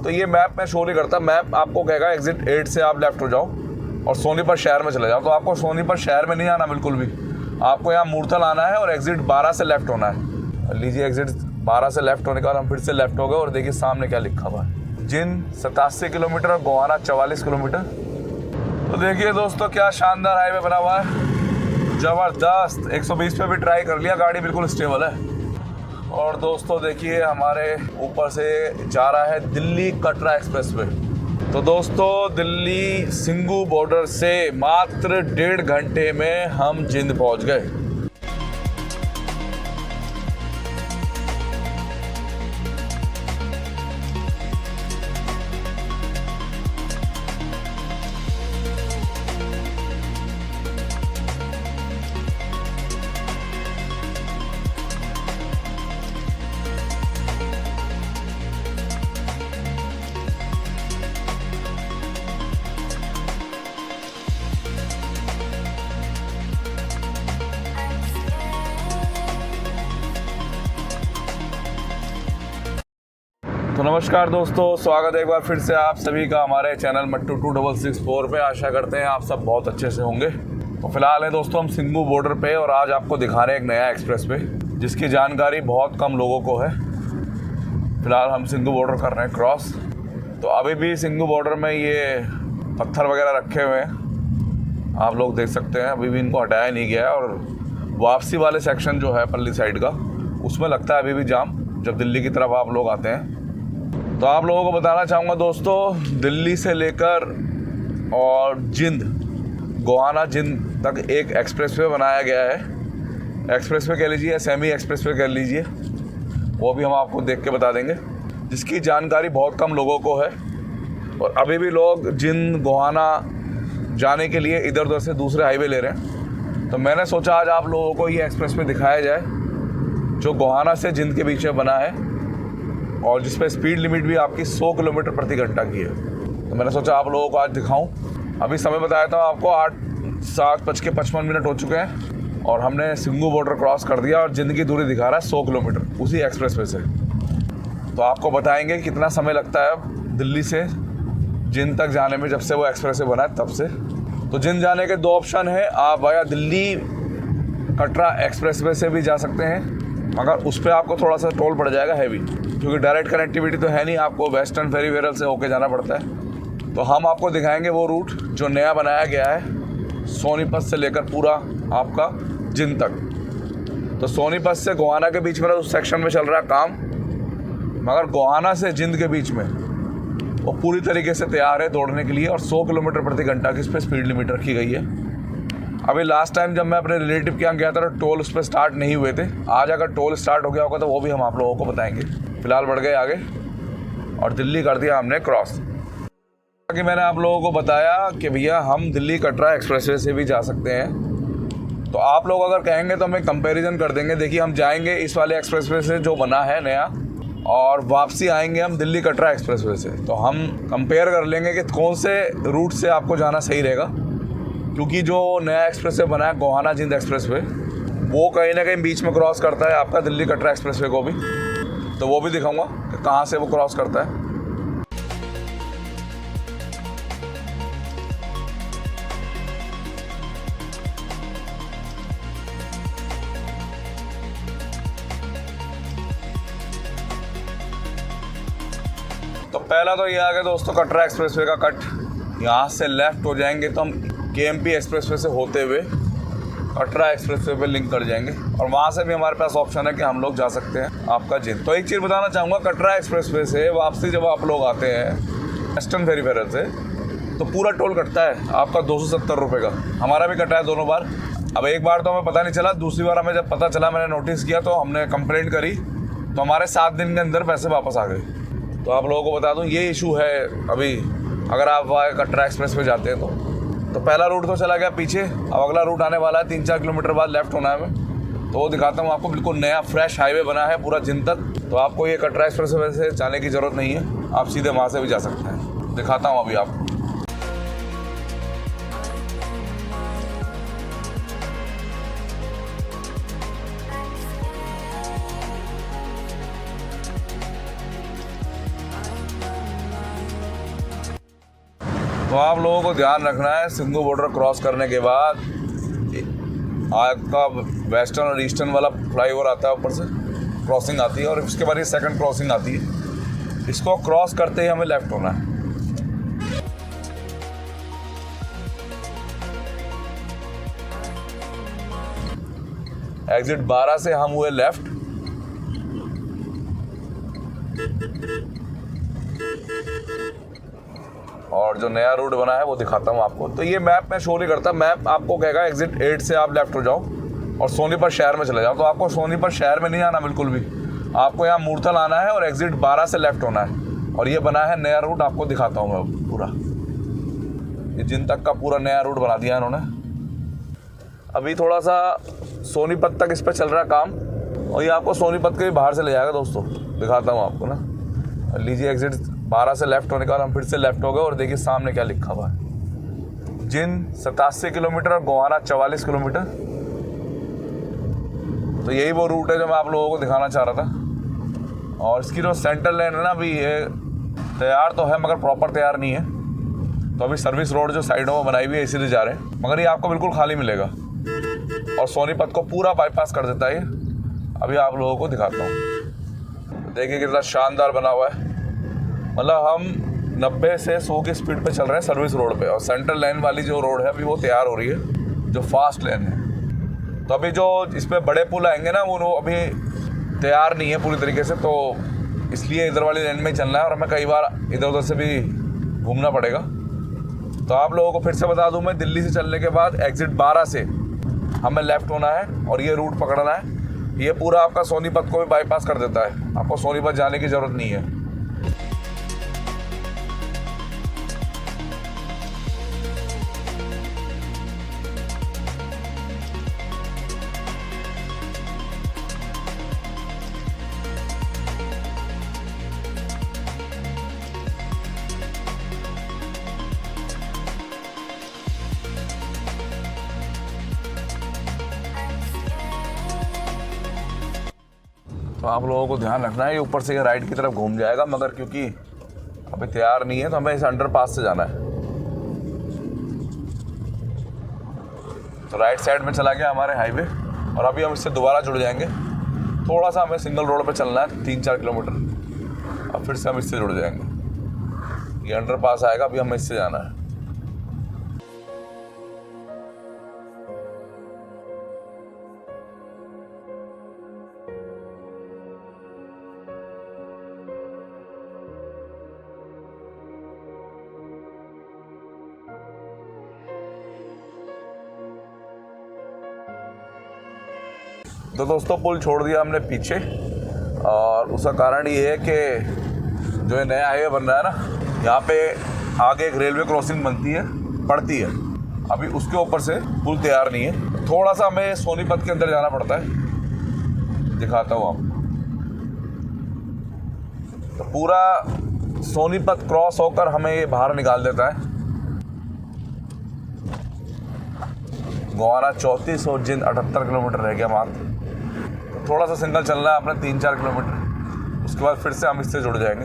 तो ये मैप में शो नहीं करता। मैप आपको कहेगा एग्जिट 8 से आप लेफ्ट हो जाओ और सोनीपत शहर में चले जाओ। तो आपको सोनीपत शहर में नहीं आना बिल्कुल भी, आपको यहाँ मूर्थल आना है और एग्जिट 12 से लेफ्ट होना है। लीजिए एग्जिट 12 से लेफ्ट होने के बाद हम फिर से लेफ्ट हो गए और देखिए सामने क्या लिखा हुआ है, जिंद 87 किलोमीटर और गोहाना 44 किलोमीटर। तो देखिए दोस्तों क्या शानदार हाईवे बना हुआ है, ज़बरदस्त। 120 पे भी ट्राई कर लिया, गाड़ी बिल्कुल स्टेबल है। और दोस्तों देखिए हमारे ऊपर से जा रहा है दिल्ली कटरा एक्सप्रेस वे। तो दोस्तों दिल्ली सिंघू बॉर्डर से मात्र 1.5 घंटे में हम जिंद पहुंच गए। तो नमस्कार दोस्तों, स्वागत है एक बार फिर से आप सभी का हमारे चैनल मट्टू 2664 पे। आशा करते हैं आप सब बहुत अच्छे से होंगे। तो फिलहाल है दोस्तों हम सिंघू बॉर्डर पे और आज आपको दिखा रहे हैं एक नया एक्सप्रेस वे जिसकी जानकारी बहुत कम लोगों को है। फिलहाल हम सिंघू बॉर्डर कर रहे हैं क्रॉस। तो अभी भी सिंघू बॉर्डर में ये पत्थर वगैरह रखे हुए हैं, आप लोग देख सकते हैं, अभी भी इनको हटाया नहीं गया है। और वापसी वाले सेक्शन जो है पल्ली साइड का, उसमें लगता है अभी भी जाम, जब दिल्ली की तरफ आप लोग आते हैं। तो आप लोगों को बताना चाहूँगा दोस्तों, दिल्ली से लेकर और जिंद, गोहाना जिंद तक एक एक्सप्रेसवे बनाया गया है। एक्सप्रेसवे कह लीजिए या सेमी एक्सप्रेसवे कह लीजिए, वो भी हम आपको देख के बता देंगे, जिसकी जानकारी बहुत कम लोगों को है। और अभी भी लोग जिंद गोहाना जाने के लिए इधर उधर से दूसरे हाईवे ले रहे हैं। तो मैंने सोचा आज आप लोगों को ये एक्सप्रेसवे दिखाया जाए जो गोहाना से जिंद के बीच में बना है और जिस पे स्पीड लिमिट भी आपकी 100 किलोमीटर प्रति घंटा की है। तो मैंने सोचा आप लोगों को आज दिखाऊं। अभी समय बताया था आपको 7:55 हो चुके हैं और हमने सिंघू बॉर्डर क्रॉस कर दिया और जिंद की दूरी दिखा रहा है 100 किलोमीटर उसी एक्सप्रेस वे से। तो आपको बताएंगे कितना समय लगता है अब दिल्ली से जिंद तक जाने में, जब से वो एक्सप्रेस वे बना है तब से। तो जिंद जाने के 2 ऑप्शन है, आप via Delhi Katra express way से भी जा सकते हैं, मगर उस पर आपको थोड़ा सा टोल पड़ जाएगा हैवी, क्योंकि डायरेक्ट कनेक्टिविटी तो है नहीं, आपको वेस्टर्न फेरीवेरल से होके जाना पड़ता है। तो हम आपको दिखाएंगे वो रूट जो नया बनाया गया है सोनीपत से लेकर पूरा आपका जिंद तक। तो सोनीपत से गोहाना के बीच में उस सेक्शन में चल रहा है काम, मगर गोहाना से जिंद के बीच में वो पूरी तरीके से तैयार है दौड़ने के लिए और 100 किलोमीटर प्रति घंटा की इस पर स्पीड लिमिट रखी गई है। अभी लास्ट टाइम जब मैं अपने रिलेटिव के यहाँ गया था तो टोल उस पर स्टार्ट नहीं हुए थे। आज अगर टोल स्टार्ट हो गया होगा तो वो भी हम आप लोगों को बताएंगे। फिलहाल बढ़ गए आगे और दिल्ली कर दिया हमने क्रॉस। कि मैंने आप लोगों को बताया कि भैया हम दिल्ली कटरा एक्सप्रेसवे से भी जा सकते हैं। तो आप लोग अगर कहेंगे तो हम एक कंपैरिजन कर देंगे। देखिए हम जाएंगे इस वाले एक्सप्रेसवे से जो बना है नया, और वापसी आएंगे हम दिल्ली कटरा एक्सप्रेसवे से। तो हम कंपेयर कर लेंगे कि कौन से रूट से आपको जाना सही रहेगा, क्योंकि जो नया एक्सप्रेसवे बना है गोहाना जिंद एक्सप्रेसवे, वो कहीं ना कहीं बीच में क्रॉस करता है आपका दिल्ली कटरा एक्सप्रेसवे को भी। तो वो भी दिखाऊंगा कि कहाँ से वो क्रॉस करता है। तो पहला तो ये आ गया दोस्तों कटरा एक्सप्रेसवे का कट। यहाँ से लेफ्ट हो जाएंगे तो हम केएमपी एक्सप्रेसवे से होते हुए कटरा एक्सप्रेसवे पे लिंक कर जाएंगे और वहाँ से भी हमारे पास ऑप्शन है कि हम लोग जा सकते हैं आपका जिंद। तो एक चीज़ बताना चाहूँगा, कटरा एक्सप्रेसवे से वापसी जब आप लोग आते हैं वेस्टर्न फेरीवेरल से तो पूरा टोल कटता है आपका 270 रुपये का। हमारा भी कटा है दोनों बार। अब एक बार तो हमें पता नहीं चला, दूसरी बार हमें जब पता चला, मैंने नोटिस किया तो हमने कंप्लेंट करी, तो हमारे 7 दिन के अंदर पैसे वापस आ गए। तो आप लोगों को बता दूँ ये इशू है अभी अगर आप कटरा एक्सप्रेस पे जाते हैं तो पहला रूट तो चला गया पीछे। अब अगला रूट आने वाला है, 3-4 किलोमीटर बाद लेफ्ट होना है हमें। तो वो दिखाता हूँ आपको, बिल्कुल नया फ्रेश हाईवे बना है पूरा जिंद तक। तो आपको ये कटरा एक्सप्रेस से जाने की ज़रूरत नहीं है, आप सीधे वहाँ से भी जा सकते हैं। दिखाता हूँ अभी आपको। तो आप लोगों को ध्यान रखना है, सिंघू बॉर्डर क्रॉस करने के बाद आपका वेस्टर्न और ईस्टर्न वाला फ्लाईओवर आता है, ऊपर से क्रॉसिंग आती है, और उसके बाद ये सेकंड क्रॉसिंग आती है। इसको क्रॉस करते ही हमें लेफ़्ट होना है। एग्जिट 12 से हम हुए लेफ्ट, और जो नया रूट बना है वो दिखाता हूँ आपको। तो ये मैप में शो नहीं करता, मैप आपको कहेगा एग्जिट 8 से आप लेफ्ट हो जाओ और सोनीपत शहर में चले जाओ। तो आपको सोनीपत शहर में नहीं आना बिल्कुल भी, आपको यहाँ मूर्थल आना है और एग्जिट 12 से लेफ्ट होना है। और ये बना है नया रूट, आपको दिखाता हूँ मैं पूरा। ये जिन तक का पूरा नया रूट बना दिया है इन्होंने। अभी थोड़ा सा सोनीपत तक इस पर चल रहा है काम, और ये आपको सोनीपत के भी बाहर से ले जाएगा दोस्तों, दिखाता हूँ आपको ना। लीजिए एग्जिट 12 से लेफ्ट होने के बाद हम फिर से लेफ्ट हो गए, और देखिए सामने क्या लिखा हुआ है, जिन 87 किलोमीटर और गोहाना 44 किलोमीटर। तो यही वो रूट है जो मैं आप लोगों को दिखाना चाह रहा था। और इसकी जो सेंट्रल लाइन है ना, अभी ये तैयार तो है मगर प्रॉपर तैयार नहीं है। तो अभी सर्विस रोड जो साइडों में बनाई हुई है इसीलिए जा रहे हैं, मगर ये आपको बिल्कुल खाली मिलेगा और सोनीपत को पूरा बाईपास कर देता है ये। अभी आप लोगों को दिखाता हूँ, देखिए कितना शानदार बना हुआ है। मतलब हम 90 से 100 की स्पीड पे चल रहे हैं सर्विस रोड पे, और सेंट्रल लाइन वाली जो रोड है अभी वो तैयार हो रही है, जो फास्ट लेन है। तो अभी जो इस पर बड़े पुल आएंगे ना, वो अभी तैयार नहीं है पूरी तरीके से, तो इसलिए इधर वाली लाइन में चलना है, और हमें कई बार इधर उधर से भी घूमना पड़ेगा। तो आप लोगों को फिर से बता दूं मैं, दिल्ली से चलने के बाद एग्जिट 12 से हमें लेफ़्ट होना है और ये रूट पकड़ना है। ये पूरा आपका सोनीपत को भी बाईपास कर देता है, आपको सोनीपत जाने की ज़रूरत नहीं है। तो आप लोगों को ध्यान रखना है, ये ऊपर से ये राइट की तरफ घूम जाएगा, मगर क्योंकि अभी तैयार नहीं है तो हमें इस अंडरपास से जाना है। तो राइट साइड में चला गया हमारे हाईवे, और अभी हम इससे दोबारा जुड़ जाएंगे। थोड़ा सा हमें सिंगल रोड पे चलना है 3-4 किलोमीटर, अब फिर से हम इससे जुड़ जाएंगे। ये अंडरपास आएगा, अभी हमें इससे जाना है। तो दोस्तों पुल छोड़ दिया हमने पीछे, और उसका कारण ये है कि जो ये नया हाईवे बन रहा है ना, यहाँ पे आगे एक रेलवे क्रॉसिंग बनती है पड़ती है, अभी उसके ऊपर से पुल तैयार नहीं है। थोड़ा सा हमें सोनीपत के अंदर जाना पड़ता है, दिखाता हूँ आपको। तो पूरा सोनीपत क्रॉस होकर हमें ये बाहर निकाल देता है। गोहाना 34 और जिंद 78 किलोमीटर रह गया मात्र। थोड़ा सा सिंगल चलना है अपने 3-4 किलोमीटर, उसके बाद फिर से हम इससे जुड़ जाएंगे।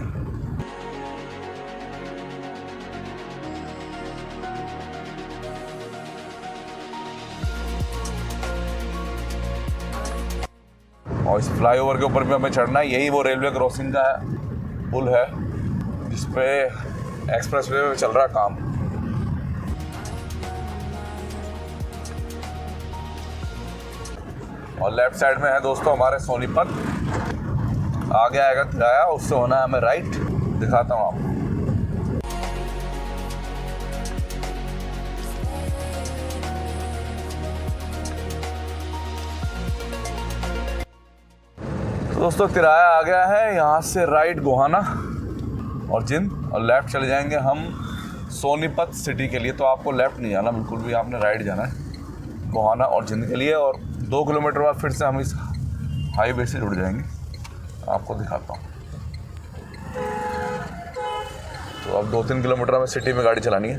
और इस फ्लाईओवर के ऊपर भी हमें चढ़ना है, यही वो रेलवे क्रॉसिंग का पुल है जिसपे एक्सप्रेसवे में चल रहा काम। और लेफ्ट साइड में है दोस्तों हमारे सोनीपत, आगे आएगा तिराया, उससे होना है हमें राइट, दिखाता हूँ आपको। तो दोस्तों तिराया आ गया है, यहाँ से राइट गोहाना और जिंद, और लेफ्ट चले जाएंगे हम सोनीपत सिटी के लिए। तो आपको लेफ्ट नहीं जाना बिल्कुल भी, आपने राइट जाना है गोहाना और जिंद के लिए, और 2 किलोमीटर बाद फिर से हम इस हाईवे से जुड़ जाएंगे। आपको दिखाता हूँ। तो अब 2-3 किलोमीटर हमें सिटी में गाड़ी चलानी है।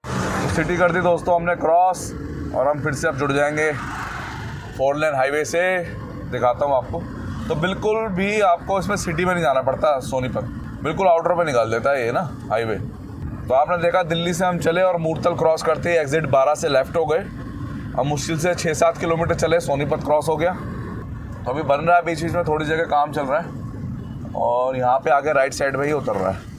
तो सिटी कर दी दोस्तों हमने क्रॉस, और हम फिर से अब जुड़ जाएंगे 4 लेन हाईवे से दिखाता हूँ आपको। तो बिल्कुल भी आपको इसमें सिटी में नहीं जाना पड़ता, सोनीपत बिल्कुल आउटर पे निकाल देता है ये ना हाईवे। तो आपने देखा दिल्ली से हम चले और मूरतल क्रॉस करते ही एग्जिट 12 से लेफ़्ट हो गए। अब मुश्किल से 6-7 किलोमीटर चले, सोनीपत क्रॉस हो गया। तो अभी बन रहा है, बीच बीच में थोड़ी जगह काम चल रहा है और यहाँ पे आगे राइट साइड में ही उतर रहा है।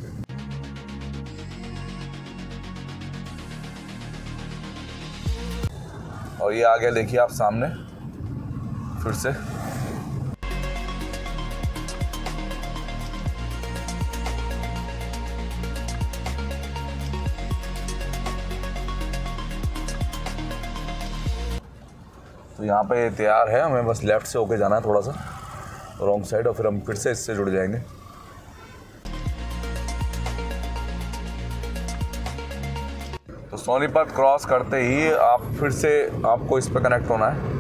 और ये आगे देखिए आप सामने फिर से। तो यहाँ पे तैयार है, हमें बस लेफ़्ट से होके जाना है थोड़ा सा रॉन्ग साइड और फिर हम फिर से इससे जुड़ जाएंगे। तो सोनीपत क्रॉस करते ही आप फिर से आपको इस पर कनेक्ट होना है।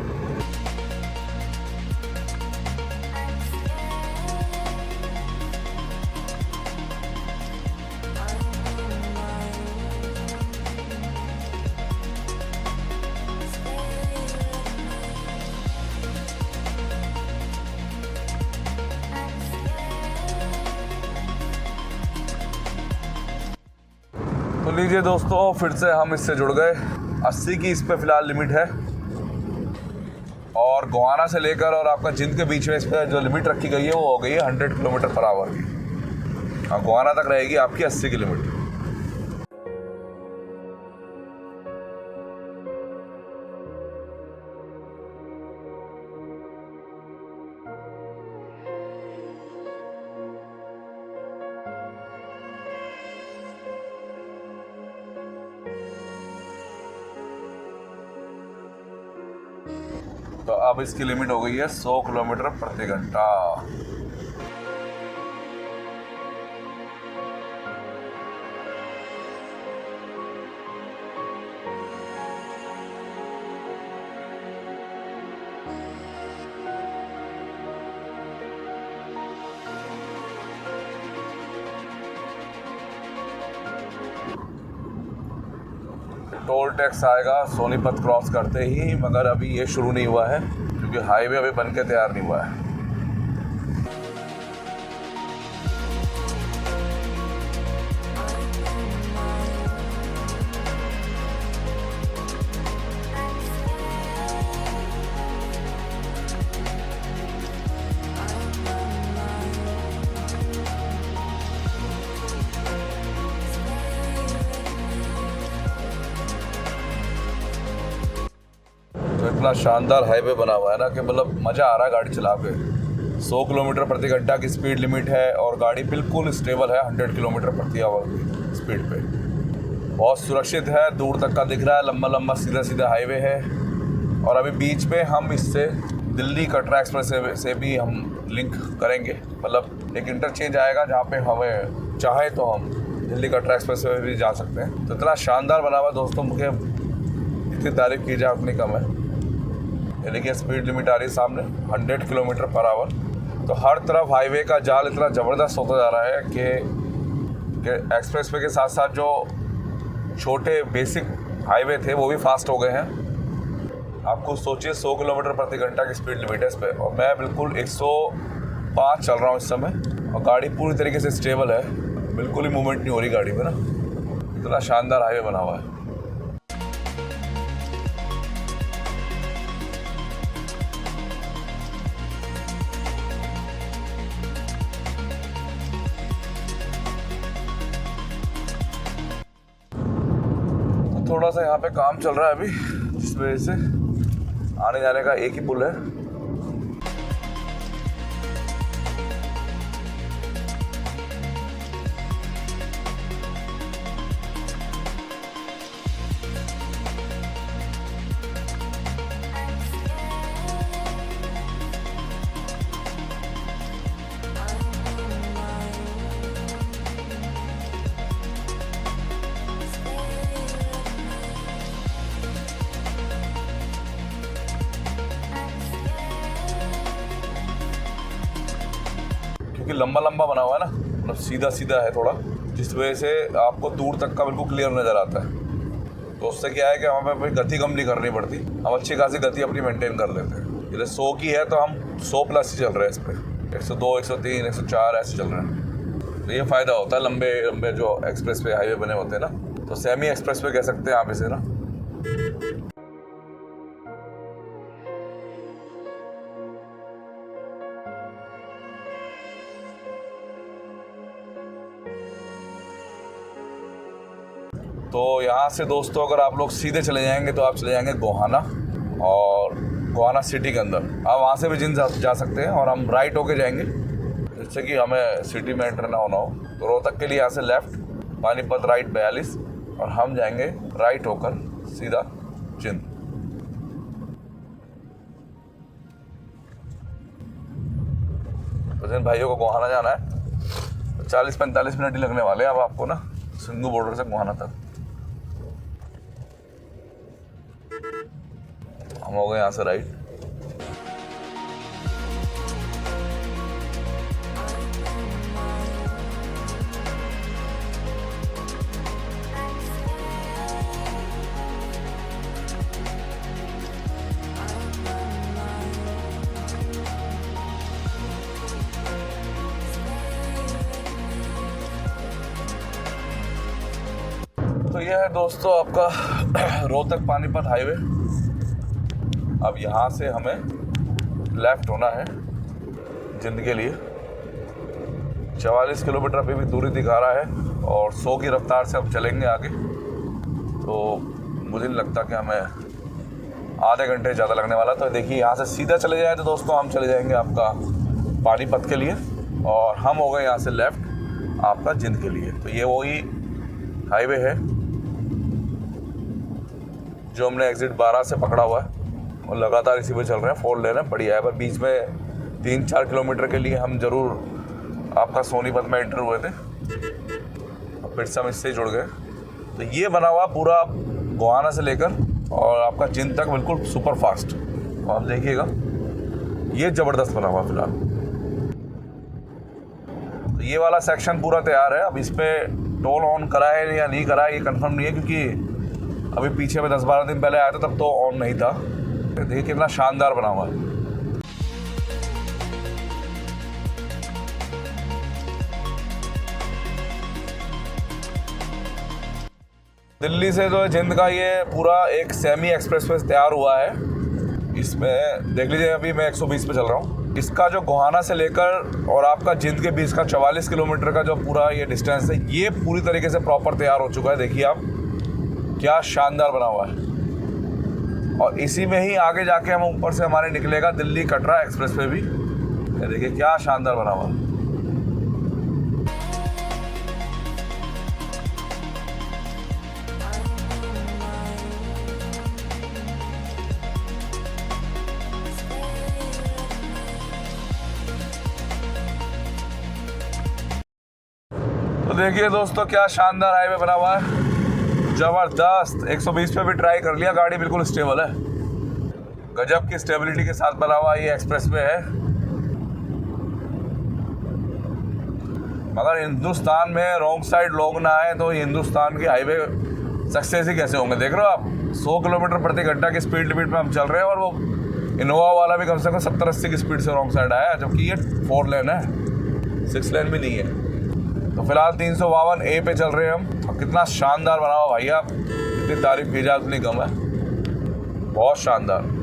तो लीजिए दोस्तों, फिर से हम इससे जुड़ गए। 80 की इस पे फ़िलहाल लिमिट है और गोहाना से लेकर और आपका जिंद के बीच में इस पर जो लिमिट रखी गई है वो हो गई है 100 किलोमीटर पर आवर की। हाँ, गोहाना तक रहेगी आपकी 80 की लिमिट। तो अब इसकी लिमिट हो गई है 100 किलोमीटर प्रति घंटा। टोल टैक्स आएगा सोनीपत क्रॉस करते ही, मगर अभी ये शुरू नहीं हुआ है क्योंकि हाईवे अभी बन के तैयार नहीं हुआ है। तो इतना शानदार हाईवे बना हुआ है ना कि मतलब मज़ा आ रहा है गाड़ी चला के। 100 किलोमीटर प्रति घंटा की स्पीड लिमिट है और गाड़ी बिल्कुल स्टेबल है 100 किलोमीटर प्रति आवर की स्पीड पे। बहुत सुरक्षित है, दूर तक का दिख रहा है, लंबा लंबा सीधा सीधा हाईवे है। और अभी बीच में हम इससे दिल्ली कटरा एक्सप्रेस से भी हम लिंक करेंगे, मतलब एक इंटरचेंज आएगा जहाँ पे हमें चाहे तो हम दिल्ली कटरा एक्सप्रेस से भी जा सकते हैं। तो इतना शानदार बना हुआ दोस्तों, मुझे जितनी तारीफ़ की जाए उतनी कम है। ये देखिए स्पीड लिमिट आ रही है सामने 100 किलोमीटर पर आवर। तो हर तरफ हाईवे का जाल इतना ज़बरदस्त होता जा रहा है कि एक्सप्रेस वे के साथ साथ जो छोटे बेसिक हाईवे थे वो भी फास्ट हो गए हैं। आपको सोचिए 100 किलोमीटर प्रति घंटा की स्पीड लिमिट है इस पर, और मैं बिल्कुल 105 चल रहा हूँ इस समय और गाड़ी पूरी तरीके से स्टेबल है, बिल्कुल ही मूवमेंट नहीं हो रही गाड़ी में ना। इतना शानदार हाईवे बना हुआ है। थोड़ा सा यहाँ पे काम चल रहा है अभी, जिस वजह से आने जाने का एक ही पुल है। क्योंकि लंबा लंबा बना हुआ है ना, मतलब सीधा सीधा है थोड़ा, जिस वजह से आपको दूर तक का बिल्कुल क्लियर नज़र आता है। तो उससे क्या है कि हमें कोई गति कम नहीं करनी पड़ती, हम अच्छी खासी गति अपनी मेंटेन कर लेते हैं। जैसे 100 की है तो हम 100 प्लस ही चल रहे हैं इस पर, 102, 103, 104 ऐसे चल रहे हैं। तो ये फ़ायदा होता है लंबे लंबे जो एक्सप्रेस वे हाईवे बने होते हैं ना, तो सेमी एक्सप्रेस वे कह सकते हैं आप इसे ना। तो यहाँ से दोस्तों अगर आप लोग सीधे चले जाएंगे तो आप चले जाएंगे गोहाना, और गोहाना सिटी के अंदर आप वहाँ से भी जिंद जा सकते हैं, और हम राइट होके जाएंगे जिससे कि हमें सिटी में एंटर ना होना हो। तो रोहतक के लिए यहाँ से लेफ़्ट, पानीपत राइट 42, और हम जाएंगे राइट होकर सीधा जिंद। तो जिन भाइयों को गोहाना जाना है तो 40-45 मिनट ही लगने वाले हैं अब आपको ना, सिंगू बॉर्डर से गोहाना तक। हम हो गए यहाँ से राइट। तो यह है दोस्तों आपका रोहतक पानीपत हाईवे। अब यहाँ से हमें लेफ़्ट होना है जिंद के लिए। 44 किलोमीटर अभी भी दूरी दिखा रहा है, और 100 की रफ्तार से हम चलेंगे आगे। तो मुझे नहीं लगता कि हमें आधे घंटे ज़्यादा लगने वाला। तो देखिए यहाँ से सीधा चले जाए तो दोस्तों हम चले जाएंगे आपका पानीपत के लिए, और हम हो गए यहाँ से लेफ़्ट आपका जिंद के लिए। तो ये वही हाईवे है जो हमने एग्ज़िट 12 से पकड़ा हुआ है, और लगातार इसी पे चल रहे हैं। 4 लेन है, बढ़िया है। पर बीच में 3-4 किलोमीटर के लिए हम ज़रूर आपका सोनीपत में एंटर हुए थे, और फिर से हम इससे जुड़ गए। तो ये बना हुआ पूरा गोहाना से लेकर और आपका जिंद तक बिल्कुल सुपर फास्ट। और आप देखिएगा ये ज़बरदस्त बना हुआ फिलहाल। तो ये वाला सेक्शन पूरा तैयार है। अब इस पर टोल ऑन करा है या नहीं करा है ये कंफर्म नहीं है, क्योंकि अभी पीछे में 10-12 दिन पहले आया था तब तो ऑन नहीं था। देखिए कितना शानदार बना हुआ है। दिल्ली से जो है जिंद का ये पूरा एक सेमी एक्सप्रेसवे तैयार हुआ है। इसमें देख लीजिए अभी मैं 120 पे चल रहा हूँ। इसका जो गोहाना से लेकर और आपका जिंद के बीच का 44 किलोमीटर का जो पूरा ये डिस्टेंस है, ये पूरी तरीके से प्रॉपर तैयार हो चुका है। देखिए आप क्या शानदार बना हुआ है। और इसी में ही आगे जाके हम ऊपर से हमारे निकलेगा दिल्ली कटरा एक्सप्रेसवे भी। देखिए क्या शानदार बना हुआ है। तो देखिए दोस्तों क्या शानदार हाईवे बना हुआ है, ज़बरदस्त। 120 पे भी ट्राई कर लिया, गाड़ी बिल्कुल स्टेबल है। गजब की स्टेबिलिटी के साथ बना हुआ ये एक्सप्रेसवे है। मगर हिंदुस्तान में रॉन्ग साइड लोग ना आए तो हिंदुस्तान के हाईवे सक्सेस ही कैसे होंगे। देख रहे हो आप 100 किलोमीटर प्रति घंटा की स्पीड लिमिट में हम चल रहे हैं, और वो इनोवा वाला भी कम से कम 70-80 की स्पीड से रॉन्ग साइड आया, जबकि ये 4 लेन है, 6 लेन भी नहीं है। तो फिलहाल 352 ए पे चल रहे हैं हम। और कितना शानदार बना हुआ भाई, आप जितनी तारीफ की जाए उतनी कम है, बहुत शानदार।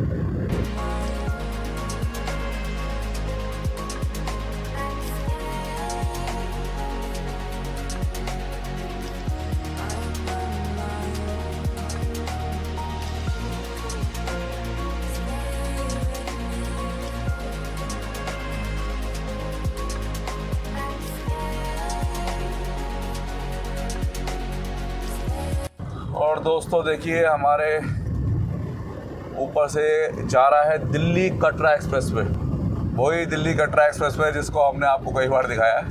और दोस्तों देखिए हमारे ऊपर से जा रहा है दिल्ली कटरा एक्सप्रेसवे, वही दिल्ली कटरा एक्सप्रेसवे जिसको हमने आपको कई बार दिखाया है।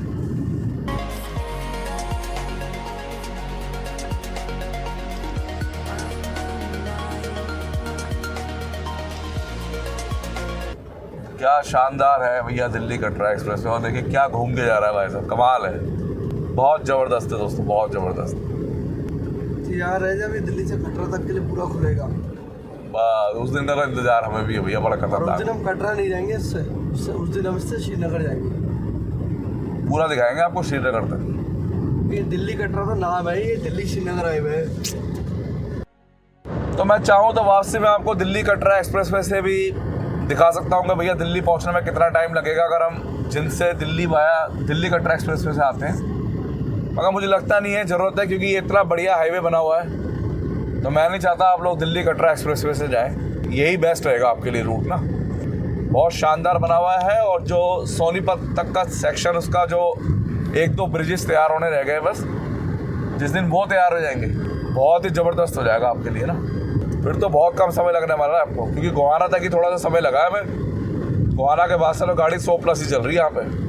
क्या शानदार है भैया दिल्ली कटरा एक्सप्रेसवे। और देखिए क्या घूम के जा रहा है भाई साहब, कमाल है, बहुत ज़बरदस्त है दोस्तों, बहुत ज़बरदस्त। यार है जब दिल्ली से कटरा तक के लिए पूरा खुलेगा। बस उस दिन का इंतजार हमें भी है भैया, बड़ा और उस खतरनाक। दिन हम कटरा नहीं जाएंगे उस दिन हम इससे श्रीनगर जाएंगे। पूरा दिखाएंगे आपको श्रीनगर तक। ये दिल्ली कटरा तो नाम है, ये दिल्ली श्रीनगर हाईवे है। तो मैं चाहूँ तो वापसी में आपको दिल्ली कटरा एक्सप्रेसवे से भी दिखा सकता हूँ कि भैया दिल्ली पहुँचने में कितना टाइम लगेगा अगर हम जिनसे दिल्ली वाया दिल्ली कटरा एक्सप्रेसवे से आते हैं। मगर मुझे लगता नहीं है ज़रूरत है, क्योंकि ये इतना बढ़िया हाईवे बना हुआ है, तो मैं नहीं चाहता आप लोग दिल्ली कटरा एक्सप्रेसवे से जाएं। यही बेस्ट रहेगा आपके लिए रूट ना, बहुत शानदार बना हुआ है। और जो सोनीपत तक का सेक्शन, उसका जो 1-2 ब्रिजेस तैयार होने रह गए बस, जिस दिन वो तैयार हो जाएंगे बहुत ही ज़बरदस्त हो जाएगा आपके लिए ना। फिर तो बहुत कम समय लगने वाला है आपको, क्योंकि गोवाना तक ही थोड़ा सा समय लगा है। हमें गोवाना के बाद से गाड़ी 100+ ही चल रही है यहाँ पे।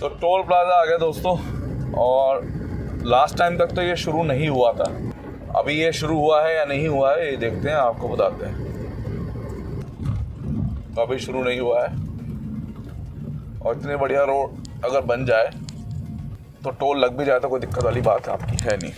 तो टोल प्लाजा आ गया दोस्तों, और लास्ट टाइम तक तो ये शुरू नहीं हुआ था। अभी ये शुरू हुआ है या नहीं हुआ है ये देखते हैं, आपको बताते हैं। तो अभी शुरू नहीं हुआ है, और इतनी बढ़िया रोड अगर बन जाए तो टोल लग भी जाए तो कोई दिक्कत वाली बात आपकी है नहीं।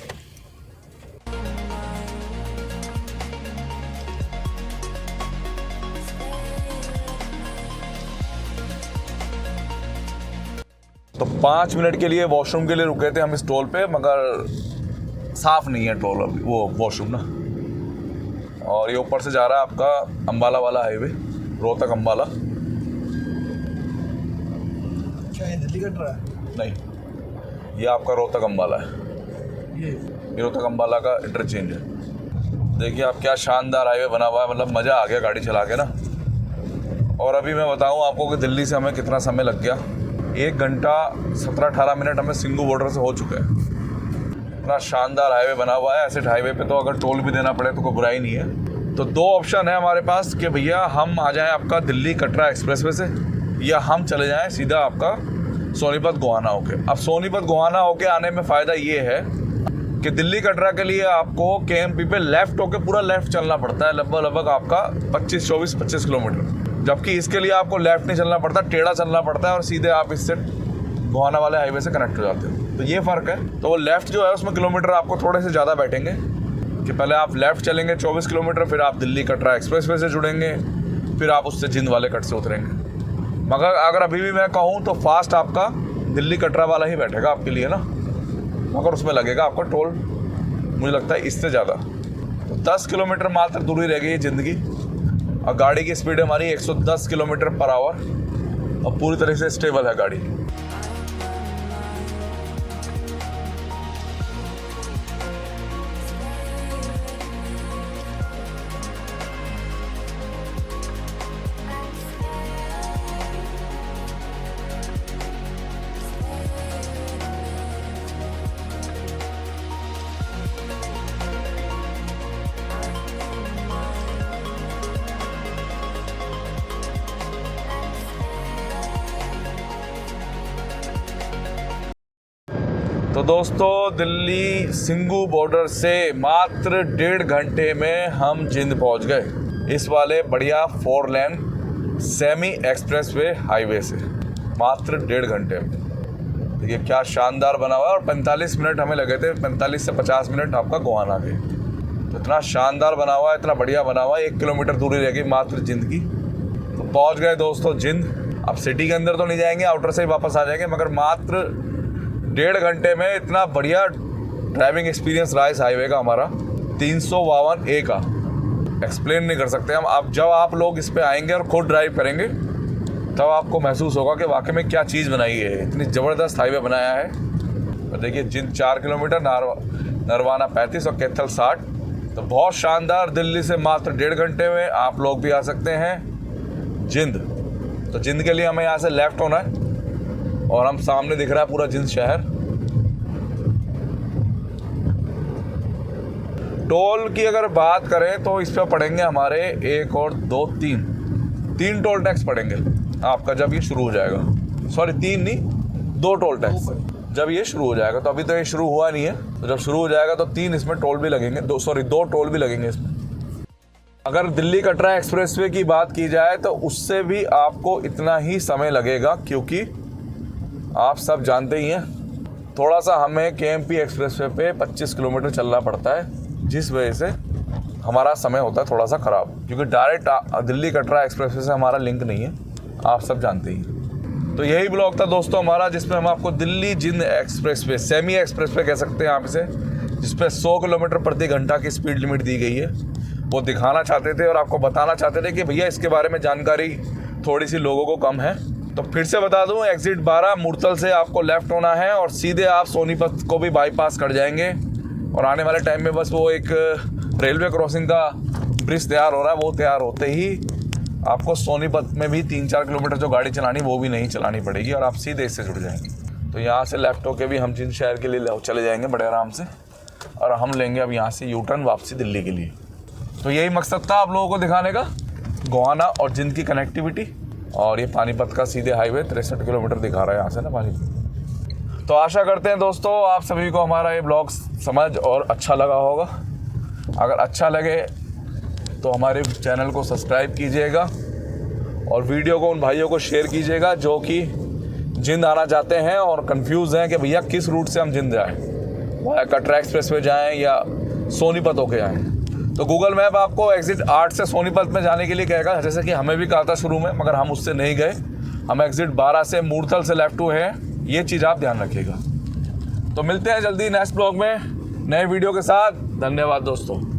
तो 5 मिनट के लिए वॉशरूम के लिए रुके थे हम इस टोल पे, मगर साफ़ नहीं है टोल अभी वो वॉशरूम ना। और ये ऊपर से जा रहा है आपका अम्बाला वाला हाईवे, रोहतक अम्बाला। क्या ये दिल्ली कटरा है? नहीं, ये आपका रोहतक अम्बाला है। ये रोहतक अम्बाला का इंटरचेंज है। देखिए आप क्या शानदार हाईवे बना हुआ है, मतलब मज़ा आ गया गाड़ी चला के ना। और अभी मैं बताऊँ आपको कि दिल्ली से हमें कितना समय लग गया। 1 घंटा 17-18 मिनट हमें सिंगू बॉर्डर से हो चुका है। इतना शानदार हाईवे बना हुआ है। ऐसे हाईवे पे तो अगर टोल भी देना पड़े तो कोई बुराई नहीं है। तो 2 ऑप्शन है हमारे पास कि भैया हम आ जाएं आपका दिल्ली कटरा एक्सप्रेसवे से, या हम चले जाएं सीधा आपका सोनीपत गोहाना होके। अब सोनीपत गोहाना होके आने में फ़ायदा ये है कि दिल्ली कटरा के लिए आपको KMP पे लेफ़्ट होके पूरा लेफ़्ट चलना पड़ता है, लगभग आपका 25 किलोमीटर। जबकि इसके लिए आपको लेफ़्ट नहीं चलना पड़ता, टेढ़ा चलना पड़ता है, और सीधे आप इससे गोहाना वाले हाईवे से कनेक्ट हो जाते हो। तो ये फ़र्क है। तो वो लेफ़्ट जो है उसमें किलोमीटर आपको थोड़े से ज़्यादा बैठेंगे, कि पहले आप लेफ़्ट चलेंगे 24 किलोमीटर, फिर आप दिल्ली कटरा एक्सप्रेसवे से जुड़ेंगे, फिर आप उससे जिंद वाले कट से उतरेंगे। मगर अगर अभी भी मैं कहूँ तो फास्ट आपका दिल्ली कटरा वाला ही बैठेगा आपके लिए ना, मगर उसमें लगेगा आपको टोल, मुझे लगता है इससे ज़्यादा। तो 10 किलोमीटर मात्र दूरी रह गई है ज़िंदगी, और गाड़ी की स्पीड हमारी 110 किलोमीटर पर आवर, और पूरी तरह से स्टेबल है गाड़ी। तो दोस्तों दिल्ली सिंगू बॉर्डर से मात्र 1.5 घंटे में हम जिंद पहुंच गए, इस वाले बढ़िया 4 लेन सेमी एक्सप्रेसवे हाईवे से, मात्र 1.5 घंटे में। देखिए क्या शानदार बना हुआ है। और 45 मिनट हमें लगे थे, 45 से 50 मिनट आपका गोहाना के। तो इतना शानदार बना हुआ है, इतना बढ़िया बना हुआ है। 1 किलोमीटर दूरी रह गई मात्र जिंद की। तो पहुँच गए दोस्तों जिंद। अब सिटी के अंदर तो नहीं जाएंगे, आउटर से ही वापस आ जाएंगे, मगर मात्र 1.5 घंटे में इतना बढ़िया ड्राइविंग एक्सपीरियंस रहा इस हाईवे का हमारा 352A का, एक्सप्लेन नहीं कर सकते हम। अब जब आप लोग इस पे आएंगे और खुद ड्राइव करेंगे तब आपको महसूस होगा कि वाकई में क्या चीज़ बनाई है, इतनी ज़बरदस्त हाईवे बनाया है। और देखिए जिंद 4 किलोमीटर, नरवाना 35 और कैथल 60। तो बहुत शानदार। दिल्ली से मात्र 1.5 घंटे में आप लोग भी आ सकते हैं जिंद। तो जिंद के लिए हमें यहाँ से लेफ़्ट होना है, और हम सामने दिख रहा है पूरा जिंद शहर। टोल की अगर बात करें तो इस पर पड़ेंगे हमारे 1 और 2 3 टोल टैक्स पड़ेंगे आपका जब ये शुरू हो जाएगा। सॉरी 3 नहीं, 2 टोल टैक्स। जब ये शुरू हो जाएगा, तो अभी तो ये शुरू हुआ नहीं है, तो जब शुरू हो जाएगा तो 3 इसमें टोल भी लगेंगे, 2 टोल भी लगेंगे इसमें। अगर दिल्ली कटरा एक्सप्रेसवे की बात की जाए तो उससे भी आपको इतना ही समय लगेगा, क्योंकि आप सब जानते ही हैं थोड़ा सा हमें केएमपी एक्सप्रेसवे पे 25 किलोमीटर चलना पड़ता है, जिस वजह से हमारा समय होता है थोड़ा सा ख़राब, क्योंकि डायरेक्ट दिल्ली कटरा एक्सप्रेसवे से हमारा लिंक नहीं है, आप सब जानते ही हैं। तो यही ब्लॉग था दोस्तों हमारा, जिसमें हम आपको दिल्ली जिंद एक्सप्रेसवे, सेमी एक्सप्रेसवे कह सकते हैं आप इसे, जिसपे 100 किलोमीटर प्रति घंटा की स्पीड लिमिट दी गई है, वो दिखाना चाहते थे और आपको बताना चाहते थे कि भैया इसके बारे में जानकारी थोड़ी सी लोगों को कम है। तो फिर से बता दूं, एग्जिट 12 मुरतल से आपको लेफ़्ट होना है और सीधे आप सोनीपत को भी बाईपास कर जाएंगे, और आने वाले टाइम में बस वो एक रेलवे क्रॉसिंग का ब्रिज तैयार हो रहा है, वो तैयार होते ही आपको सोनीपत में भी 3-4 किलोमीटर जो गाड़ी चलानी वो भी नहीं चलानी पड़ेगी और आप सीधे इससे जुड़ जाएंगे। तो यहाँ से लेफ्ट होके भी हम जिंद शहर के लिए चले जाएंगे बड़े आराम से, और हम लेंगे अब यहाँ से यू टर्न वापसी दिल्ली के लिए। तो यही मकसद था आप लोगों को दिखाने का, गोहाना और जिंद की कनेक्टिविटी। और ये पानीपत का सीधे हाईवे 63 किलोमीटर दिखा रहा है यहाँ से ना पानीपत। तो आशा करते हैं दोस्तों आप सभी को हमारा ये ब्लॉग समझ और अच्छा लगा होगा। अगर अच्छा लगे तो हमारे चैनल को सब्सक्राइब कीजिएगा और वीडियो को उन भाइयों को शेयर कीजिएगा जो कि जिंद आना चाहते हैं और कंफ्यूज हैं कि भैया किस रूट से हम जिंद जाएं, वहाँ कटरा एक्सप्रेस वे जाएँ या सोनीपत होके आएँ। तो गूगल मैप आपको एग्जिट 8 से सोनीपत में जाने के लिए कहेगा, जैसे कि हमें भी कहा था शुरू में, मगर हम उससे नहीं गए, हम एग्जिट 12 से मूर्थल से लेफ्ट हुए हैं। ये चीज़ आप ध्यान रखिएगा। तो मिलते हैं जल्दी नेक्स्ट ब्लॉग में नए वीडियो के साथ। धन्यवाद दोस्तों।